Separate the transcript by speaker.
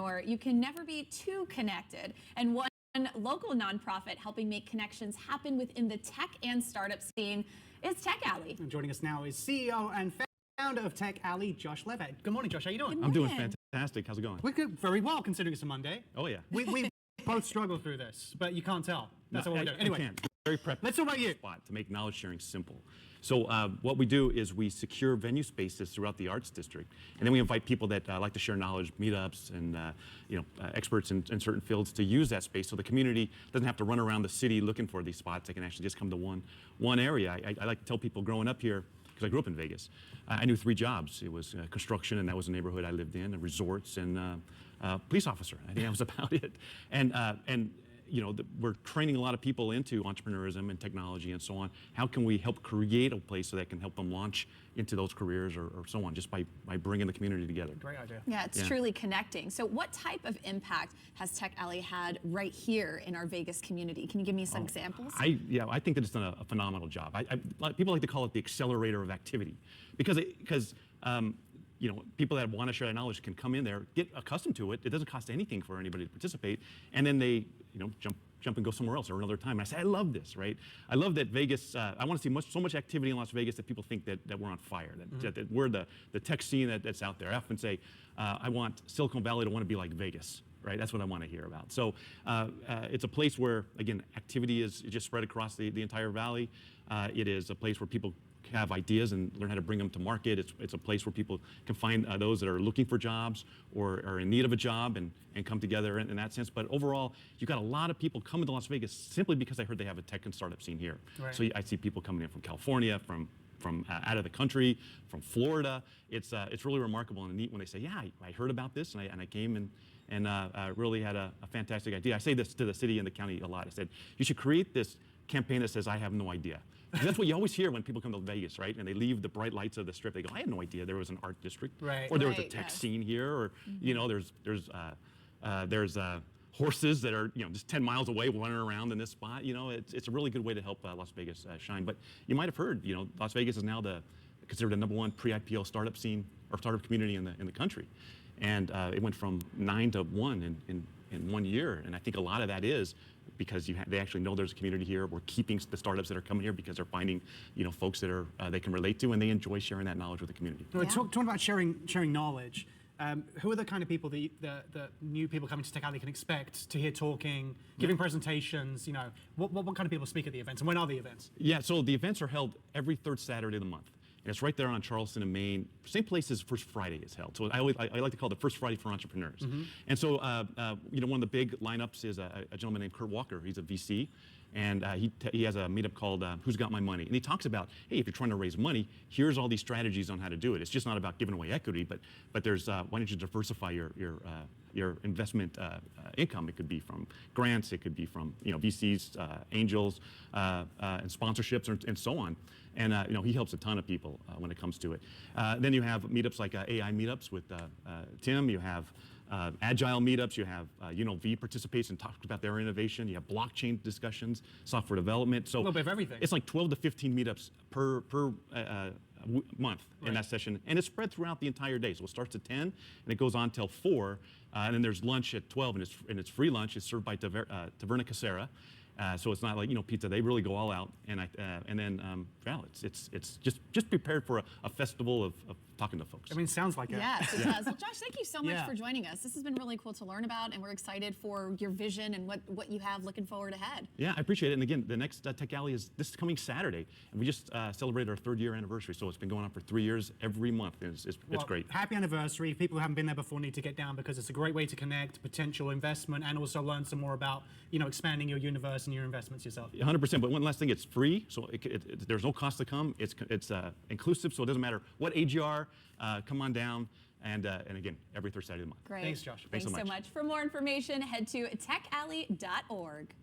Speaker 1: entrepreneur, you can never be too connected. And one local nonprofit helping make connections happen within the tech and startup scene is Tech Alley.
Speaker 2: And joining us now is CEO and founder of Tech Alley, Josh Leavitt. Good morning, Josh. How you doing?
Speaker 3: I'm doing fantastic. How's it going?
Speaker 2: We're good, very well, considering it's a Monday.
Speaker 3: Oh, yeah.
Speaker 2: We both struggle through this, but you can't tell. That's what we're doing. Anyway,
Speaker 3: I can. Very prepped.
Speaker 2: Let's talk about you.
Speaker 3: Spot to make knowledge sharing simple. So what we do is we secure venue spaces throughout the arts district, and then we invite people that like to share knowledge, meetups, and experts in certain fields to use that space, so the community doesn't have to run around the city looking for these spots. They can actually just come to one area. I like to tell people growing up here, because I grew up in Vegas, I knew 3 jobs. It was construction, and that was the neighborhood I lived in, and resorts, and police officer. I think that was about it. And we're training a lot of people into entrepreneurism and technology and so on. How can we help create a place so that can help them launch into those careers or so on, just by bringing the community together?
Speaker 2: Great idea.
Speaker 1: Yeah, it's truly connecting. So what type of impact has Tech Alley had right here in our Vegas community? Can you give me some examples?
Speaker 3: I think that it's done a phenomenal job. People like to call it the accelerator of activity, because people that want to share that knowledge can come in there, get accustomed to it. It doesn't cost anything for anybody to participate, and then they jump and go somewhere else or another time. And I say, I love this, right? I love that Vegas. I want to see so much activity in Las Vegas that people think that we're on fire, that we're the tech scene that's out there. I often say, I want Silicon Valley to want to be like Vegas. Right, that's what I want to hear about. So it's a place where, again, activity is just spread across the entire valley. It is a place where people have ideas and learn how to bring them to market. It's a place where people can find those that are looking for jobs or are in need of a job and come together in that sense. But overall, you've got a lot of people coming to Las Vegas simply because I heard they have a tech and startup scene here. Right. So I see people coming in from California, from out of the country, from Florida. It's really remarkable and neat when they say, yeah, I heard about this and I came and really had a fantastic idea. I say this to the city and the county a lot. I said, you should create this campaign that says, I have no idea. And that's what you always hear when people come to Vegas, right? And they leave the bright lights of the Strip. They go, I had no idea there was an art district, or there was a tech scene here, or there's horses that are just 10 miles away running around in this spot. It's a really good way to help Las Vegas shine. But you might have heard, Las Vegas is now considered the #1 pre-IPO startup scene or startup community in the country, and it went from 9 to 1 in 1 year. And I think a lot of that is because they actually know there's a community here. We're keeping the startups that are coming here because they're finding, folks that they can relate to, and they enjoy sharing that knowledge with the community.
Speaker 2: Yeah. Talking about sharing knowledge, who are the kind of people that the new people coming to Tech Alley can expect to hear talking, giving presentations? What kind of people speak at the events, and when are the events?
Speaker 3: Yeah, so the events are held every 3rd Saturday of the month. And it's right there on Charleston and Main. Same place as First Friday is held. So I like to call it the First Friday for entrepreneurs. Mm-hmm. And so one of the big lineups is a gentleman named Kurt Walker. He's a VC, and he has a meetup called Who's Got My Money? And he talks about, hey, if you're trying to raise money, here's all these strategies on how to do it. It's just not about giving away equity, but there's why don't you diversify your investment income? It could be from grants, it could be from VCs, angels, and sponsorships, and so on. And he helps a ton of people when it comes to it. Then you have meetups like AI meetups with Tim. You have agile meetups. You have V participates and talks about their innovation. You have blockchain discussions, software development. So
Speaker 2: a little bit of everything.
Speaker 3: It's like 12 to 15 meetups per month in that session, and it's spread throughout the entire day. So it starts at 10 and it goes on till 4, and then there's lunch at 12, and it's free lunch. It's served by Taverna Casera. So it's not like pizza. They really go all out, and then it's just prepared for a festival of talking to folks.
Speaker 2: I mean, it sounds like it.
Speaker 1: Yes, it does. Well, Josh, thank you so much for joining us. This has been really cool to learn about, and we're excited for your vision and what you have looking forward ahead.
Speaker 3: Yeah, I appreciate it. And again, the next Tech Alley is this coming Saturday, and we just celebrated our 3rd year anniversary. So it's been going on for 3 years every month. It's great.
Speaker 2: Happy anniversary. People who haven't been there before need to get down, because it's a great way to connect, potential investment, and also learn some more about expanding your universe and your investments yourself.
Speaker 3: 100%. But one last thing, it's free, so there's no cost to come. It's inclusive, so it doesn't matter what age you are. Come on down, and again, every 3rd Saturday of the month.
Speaker 1: Great.
Speaker 2: Thanks, Josh.
Speaker 1: Thanks so much. For more information, head to techalley.org.